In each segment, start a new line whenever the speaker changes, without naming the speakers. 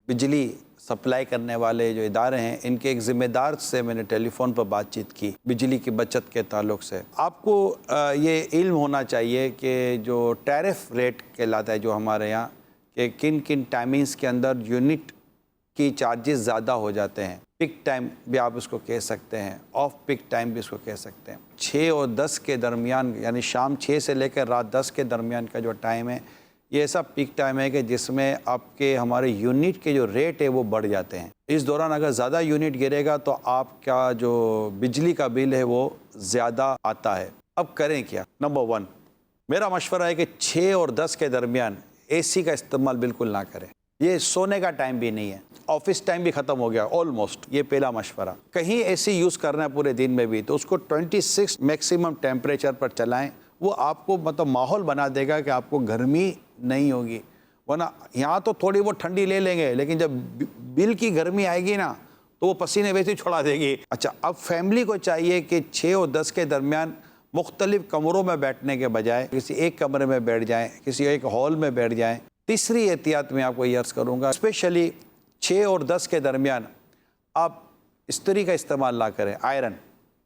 बिजली सप्लाई करने वाले जो इदारे हैं, इनके एक ज़िम्मेदार से मैंने टेलीफोन पर बातचीत की बिजली की बचत के ताल्लुक से। आपको ये इल्म होना चाहिए कि जो टैरिफ रेट कहलाता है जो हमारे यहाँ, कि किन किन टाइमिंग्स के अंदर यूनिट की चार्जेस ज़्यादा हो जाते हैं। पिक टाइम भी आप उसको कह सकते हैं, ऑफ पिक टाइम भी इसको कह सकते हैं। 6 और 10 के दरमियान, यानी शाम 6 से लेकर रात 10 के दरमियान का जो टाइम है, ये ऐसा पीक टाइम है कि जिसमें आपके हमारे यूनिट के जो रेट है वो बढ़ जाते हैं। इस दौरान अगर ज़्यादा यूनिट गिरेगा तो आपका जो बिजली का बिल है वो ज़्यादा आता है। अब करें क्या? नंबर 1 मेरा मशवरा है कि 6 और 10 के दरमियान एसी का इस्तेमाल बिल्कुल ना करें। ये सोने का टाइम भी नहीं है, ऑफिस टाइम भी ख़त्म हो गया ऑलमोस्ट। ये पहला मशवरा। कहीं एसी यूज़ करना है पूरे दिन में भी तो उसको 26 मैक्सिमम टेम्परेचर पर चलाएं। वो आपको मतलब माहौल बना देगा कि आपको गर्मी नहीं होगी। वरना यहाँ तो थोड़ी बहुत ठंडी ले लेंगे, लेकिन जब बिल की गर्मी आएगी ना तो वो पसीने वैसे ही छोड़ा देगी। अच्छा, अब फैमिली को चाहिए कि 6 और 10 के दरमियान मुख्तलिफ कमरों में बैठने के बजाय किसी एक कमरे में बैठ जाएं, किसी एक हॉल में बैठ जाएं। तीसरी एहतियात मैं आपको ये अर्ज़ करूँगा, स्पेशली 6 और 10 के दरमियान आप इस्त्री का इस्तेमाल ना करें। आयरन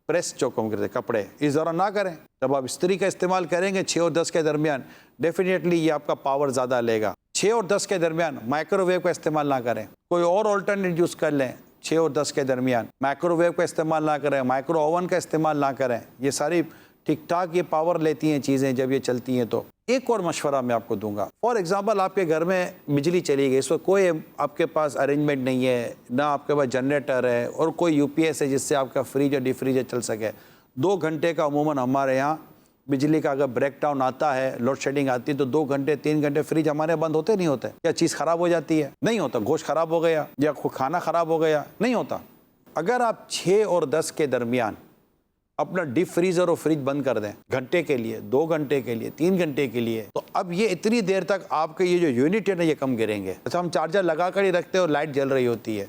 प्रेस जो कम करते कपड़े इस दौरान ना करें। जब आप इस्त्री का इस्तेमाल करेंगे 6 और 10 के दरमियान, डेफिनेटली ये आपका पावर ज़्यादा लेगा। 6 और 10 के दरमियान माइक्रोवेव का इस्तेमाल ना करें, कोई और ऑल्टरनेट यूज़ कर लें। 6 और 10 के दरमियान माइक्रोवेव का इस्तेमाल ना करें, माइक्रो ओवन का इस्तेमाल ना करें। ये सारी ठीक ठाक ये पावर लेती हैं चीज़ें जब ये चलती हैं। तो एक और मशवरा मैं आपको दूंगा। फॉर एग्जांपल, आपके घर में बिजली चली गई, इस वक्त कोई आपके पास अरेंजमेंट नहीं है, ना आपके पास जनरेटर है और कोई यूपीएस है जिससे आपका फ्रिज और डिफ्रीजर चल सके। 2 घंटे का अमूमन हमारे यहाँ बिजली का अगर ब्रेक डाउन आता है, लोड शेडिंग आती है तो 2 घंटे 3 घंटे फ्रिज हमारे बंद होते नहीं होते। क्या चीज़ ख़राब हो जाती है? नहीं होता। गोश्त ख़राब हो गया या खाना ख़राब हो गया? नहीं होता। अगर आप 6 और 10 के दरमियान अपना डीप फ्रीजर और फ्रिज बंद कर दें घंटे के लिए, 2 घंटे के लिए, 3 घंटे के लिए, तो अब ये इतनी देर तक आपके ये जो यूनिट है ना ये कम गिरेंगे। अच्छा, हम चार्जर लगा कर ही रखते हैं और लाइट जल रही होती है,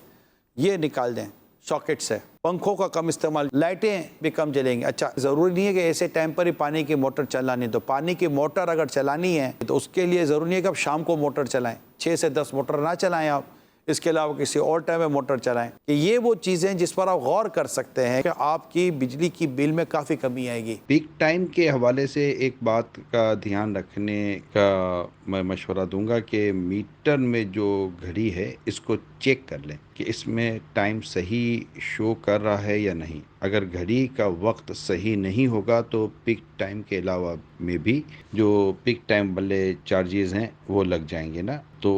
ये निकाल दें सॉकेट से। पंखों का कम इस्तेमाल, लाइटें भी कम जलेंगी। अच्छा, ज़रूरी नहीं है कि ऐसे टाइम पर ही पानी की मोटर चलानी, तो पानी की मोटर अगर चलानी है तो उसके लिए ज़रूरी नहीं है कि आप शाम को मोटर चलाएं। 6 से 10 मोटर ना चलाएं आप, इसके अलावा किसी और टाइम में मोटर चलाएं। कि ये वो चीज़ें जिस पर आप गौर कर सकते हैं कि आपकी बिजली की बिल में काफ़ी कमी आएगी।
पीक टाइम के हवाले से एक बात का ध्यान रखने का मैं मशवरा दूंगा कि मीटर में जो घड़ी है इसको चेक कर लें कि इसमें टाइम सही शो कर रहा है या नहीं। अगर घड़ी का वक्त सही नहीं होगा तो पीक टाइम के अलावा में भी जो पीक टाइम वाले चार्जेस हैं वो लग जाएंगे ना। तो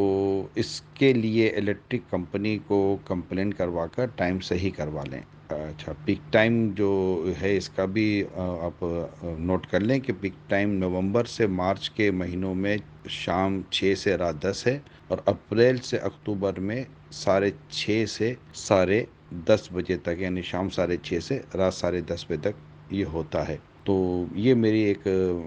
इसके लिए इलेक्ट्रिक कंपनी को कंप्लेन करवा कर टाइम सही करवा लें। अच्छा, पीक टाइम जो है इसका भी आप नोट कर लें कि पीक टाइम नवंबर से मार्च के महीनों में शाम 6 से रात 10 है और अप्रैल से अक्टूबर में 6:30 से 10:30 बजे तक, यानी शाम 6:30 से रात 10:30 बजे तक ये होता है। तो ये मेरी एक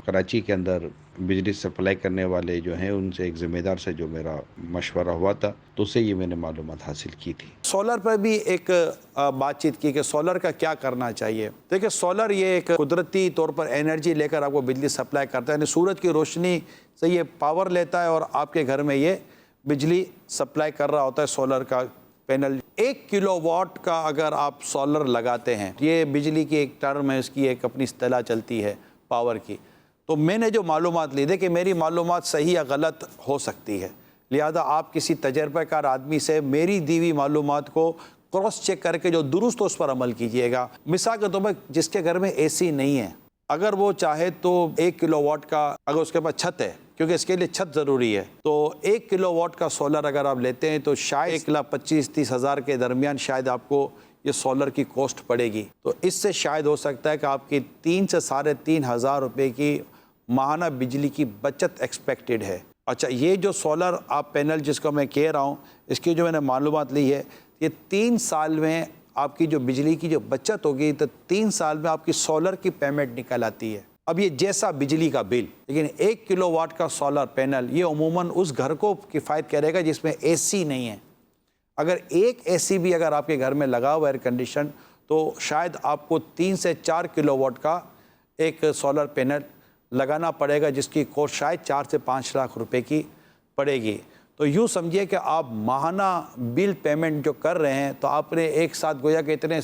कराची के अंदर बिजली सप्लाई करने वाले जो हैं उनसे एक ज़िम्मेदार से जो मेरा मशवरा हुआ था तो उससे ये मैंने मालूमात हासिल की थी।
सोलर पर भी एक बातचीत की कि सोलर का क्या करना चाहिए। देखिए, सोलर ये एक कुदरती तौर पर एनर्जी लेकर आपको बिजली सप्लाई करता है, यानी सूरज की रोशनी से ये पावर लेता है और आपके घर में ये बिजली सप्लाई कर रहा होता है। सोलर का पैनल 1 किलोवाट का अगर आप सोलर लगाते हैं, ये बिजली की एक टर्म है, इसकी एक अपनी इस्तिलाह चलती है पावर की। तो मैंने जो मालूमात ली थी कि मेरी मालूमात सही या गलत हो सकती है, लिहाजा आप किसी तजर्बाकार आदमी से मेरी दी हुई मालूमात को क्रॉस चेक करके जो दुरुस्त हो उस पर अमल कीजिएगा। मिसाल के तौर पर जिसके घर में एसी नहीं है, अगर वो चाहे तो 1 किलोवाट का, अगर उसके पास छत है, क्योंकि इसके लिए छत ज़रूरी है, तो 1 किलोवाट का सोलर अगर आप लेते हैं तो शायद 1,25,30 हज़ार के दरमियान शायद आपको ये सोलर की कॉस्ट पड़ेगी। तो इससे शायद हो सकता है कि आपकी 3 से 3,500 हज़ार रुपये की माहाना बिजली की बचत एक्सपेक्टेड है। अच्छा, ये जो सोलर आप पैनल जिसको मैं कह रहा हूँ, इसकी जो मैंने मालूमात ली है, ये 3 साल में आपकी जो बिजली की जो बचत होगी तो 3 साल में आपकी सोलर की पेमेंट निकल आती है। अब ये जैसा बिजली का बिल, लेकिन 1 किलोवाट का सोलर पैनल ये अमूमन उस घर को किफ़ायत करेगा जिसमें एसी नहीं है। अगर एक एसी भी अगर आपके घर में लगा हुआ एयर कंडीशन तो शायद आपको 3 से 4 किलोवाट का एक सोलर पैनल लगाना पड़ेगा, जिसकी कॉस्ट शायद 4 से 5 लाख रुपए की पड़ेगी। तो यूँ समझिए कि आप माहाना बिल पेमेंट जो कर रहे हैं, तो आपने एक साथ गोया कि इतने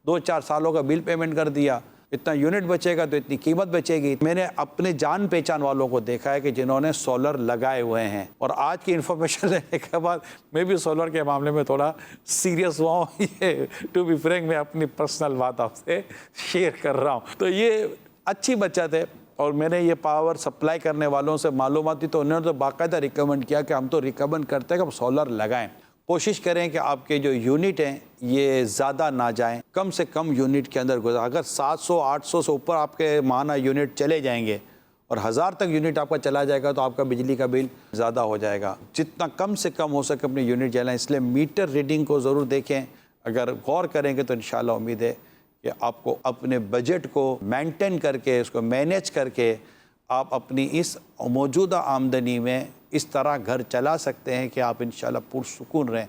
2-4 सालों का बिल पेमेंट कर दिया, इतना यूनिट बचेगा तो इतनी कीमत बचेगी। मैंने अपने जान पहचान वालों को देखा है कि जिन्होंने सोलर लगाए हुए हैं, और आज की इन्फॉर्मेशन लेने के बाद मैं भी सोलर के मामले में थोड़ा सीरियस हुआ हूँ। ये टू बी फ्रैंक मैं अपनी पर्सनल बात आपसे शेयर कर रहा हूँ। तो ये अच्छी बचत है, और मैंने ये पावर सप्लाई करने वालों से मालूमात थी, तो उन्होंने तो बाकायदा रिकमेंड किया कि हम तो रिकमेंड करते हैं कि आप सोलर लगाएं। कोशिश करें कि आपके जो यूनिट हैं ये ज़्यादा ना जाएं, कम से कम यूनिट के अंदर गुजार। अगर 700-800 से ऊपर आपके माहाना यूनिट चले जाएंगे और 1000 तक यूनिट आपका चला जाएगा, तो आपका बिजली का बिल ज़्यादा हो जाएगा। जितना कम से कम हो सके अपने यूनिट जलाएं। इसलिए मीटर रीडिंग को ज़रूर देखें। अगर गौर करेंगे तो इंशाल्लाह उम्मीद है कि आपको अपने बजट को मेंटेन करके, उसको मैनेज करके आप अपनी इस मौजूदा आमदनी में इस तरह घर चला सकते हैं कि आप इंशाल्लाह पुरसुकून रहें।